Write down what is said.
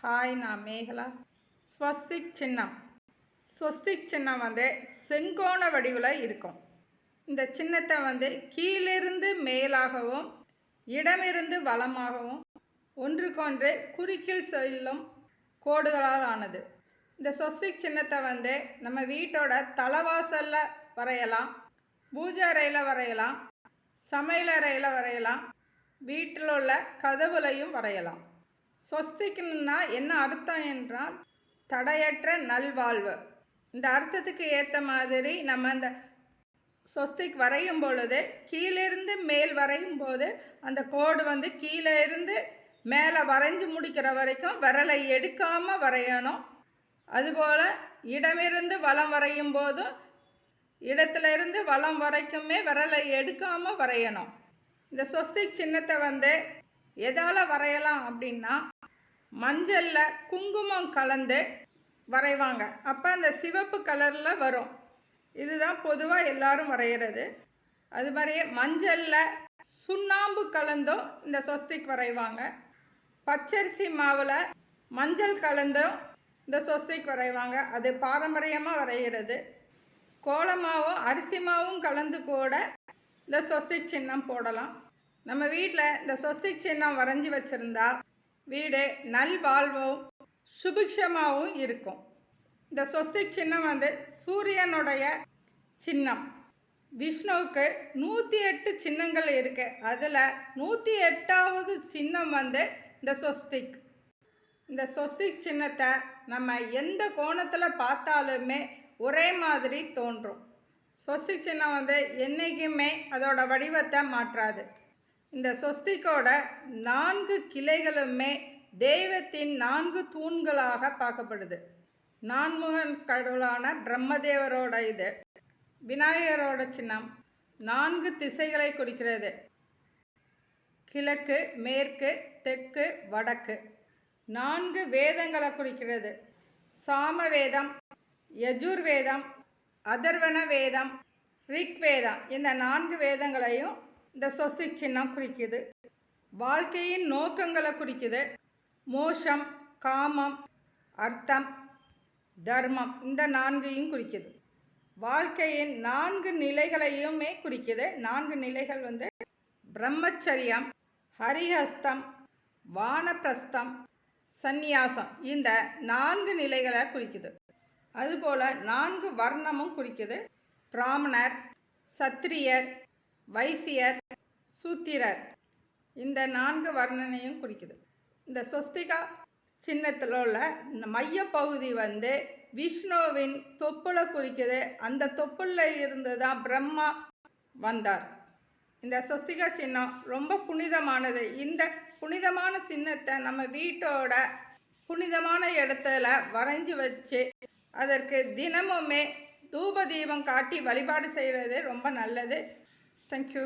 Hi, நான் மேகலா. ஸ்வஸ்திக் சின்னம். ஸ்வஸ்திக் சின்னம் செங்கோண வடிவில் இருக்கும். இந்த சின்னத்தை கீழிருந்து மேலாகவும் இடமிருந்து வலமாகவும் ஒன்றுக்கொன்று குறுக்கில் செல்லும் கோடுகளால் ஆனது. இந்த ஸ்வஸ்திக் சின்னத்தை நம்ம வீட்டோட தலைவாசலில் வரையலாம், பூஜை அறையில் வரையலாம், சமையலறையில் வரையலாம், வீட்டில் உள்ள கதவுலையும் வரையலாம். ஸ்வஸ்திக்னா என்ன அர்த்தம் என்றால் தடையற்ற நல்வாழ்வு. இந்த அர்த்தத்துக்கு ஏற்ற மாதிரி நம்ம அந்த ஸ்வஸ்திக் வரையும் பொழுது கீழிருந்து மேல் வரையும் போது அந்த கோடு கீழே இருந்து மேலே வரைஞ்சி முடிக்கிற வரைக்கும் விரலை எடுக்காமல் வரையணும். அதுபோல் இடமிருந்து வலம் வரையும் போதும் இடத்துலேருந்து வலம் வரைக்குமே விரலை எடுக்காமல் வரையணும். இந்த ஸ்வஸ்திக் சின்னத்தை எதால் வரையலாம் அப்படின்னா, மஞ்சளில் குங்குமம் கலந்து வரைவாங்க. அப்போ அந்த சிவப்பு கலரில் வரும். இதுதான் பொதுவாக எல்லாரும் வரைகிறது. அது மாதிரியே மஞ்சளில் சுண்ணாம்பு கலந்தும் இந்த ஸ்வஸ்திக் வரைவாங்க. பச்சரிசி மாவில் மஞ்சள் கலந்தும் இந்த ஸ்வஸ்திக் வரைவாங்க. அது பாரம்பரியமாக வரைகிறது. கோலமாவும் அரிசி மாவும் கலந்து கூட இந்த ஸ்வஸ்திக் சின்னம் போடலாம். நம்ம வீட்டில் இந்த ஸ்வஸ்திக் சின்னம் வரைஞ்சி வச்சுருந்தா வீடு நல்வாழ்வும் சுபிக்ஷமாகவும் இருக்கும். இந்த ஸ்வஸ்திக் சின்னம் சூரியனுடைய சின்னம். விஷ்ணுவுக்கு 108 சின்னங்கள் இருக்குது. அதில் 108வது சின்னம் இந்த ஸ்வஸ்திக். இந்த ஸ்வஸ்திக் சின்னத்தை நம்ம எந்த கோணத்தில் பார்த்தாலுமே ஒரே மாதிரி தோன்றும். ஸ்வஸ்திக் சின்னம் என்றைக்குமே அதோட வடிவத்தை மாற்றாது. இந்த ஸ்வஸ்திக்கோட 4 கிளைகளுமே தெய்வத்தின் 4 தூண்களாக பார்க்கப்படுது. நான்முகன் கடவுளான பிரம்மதேவரோட இது. விநாயகரோட சின்னம் 4 திசைகளை குறிக்கிறது. கிழக்கு, மேற்கு, தெற்கு, வடக்கு. 4 வேதங்களை குறிக்கிறது. சாமவேதம், யஜுர்வேதம், அதர்வண வேதம், ரிக்வேதம். இந்த 4 வேதங்களையும் இந்த ஸ்வஸ்திக் சின்னம் குறிக்குது. வாழ்க்கையின் நோக்கங்களை குறிக்குது. மோஷம், காமம், அர்த்தம், தர்மம். இந்த 4ஐயும் குறிக்குது. வாழ்க்கையின் 4 நிலைகளையுமே குறிக்குது. 4 நிலைகள் பிரம்மச்சரியம், ஹரிஹஸ்தம், வானப்பிரஸ்தம், சந்நியாசம். இந்த 4 நிலைகளை குறிக்குது. அதுபோல் 4 வர்ணமும் குறிக்குது. பிராமணர், சத்திரியர், வைசியர், சூத்திரர். இந்த 4 வர்ணனையும் குறிக்குது. இந்த ஸ்வஸ்திகா சின்னத்தில் உள்ள இந்த மையப்பகுதி விஷ்ணுவின் தொப்புளை குறிக்குது. அந்த தொப்புளில் இருந்து தான் பிரம்மா வந்தார். இந்த ஸ்வஸ்திகா சின்னம் ரொம்ப புனிதமானது. இந்த புனிதமான சின்னத்தை நம்ம வீட்டோட புனிதமான இடத்துல வரைஞ்சி வச்சு அதற்கு தினமுமே தூப தீபம் காட்டி வழிபாடு செய்கிறது ரொம்ப நல்லது. தேங்க்யூ.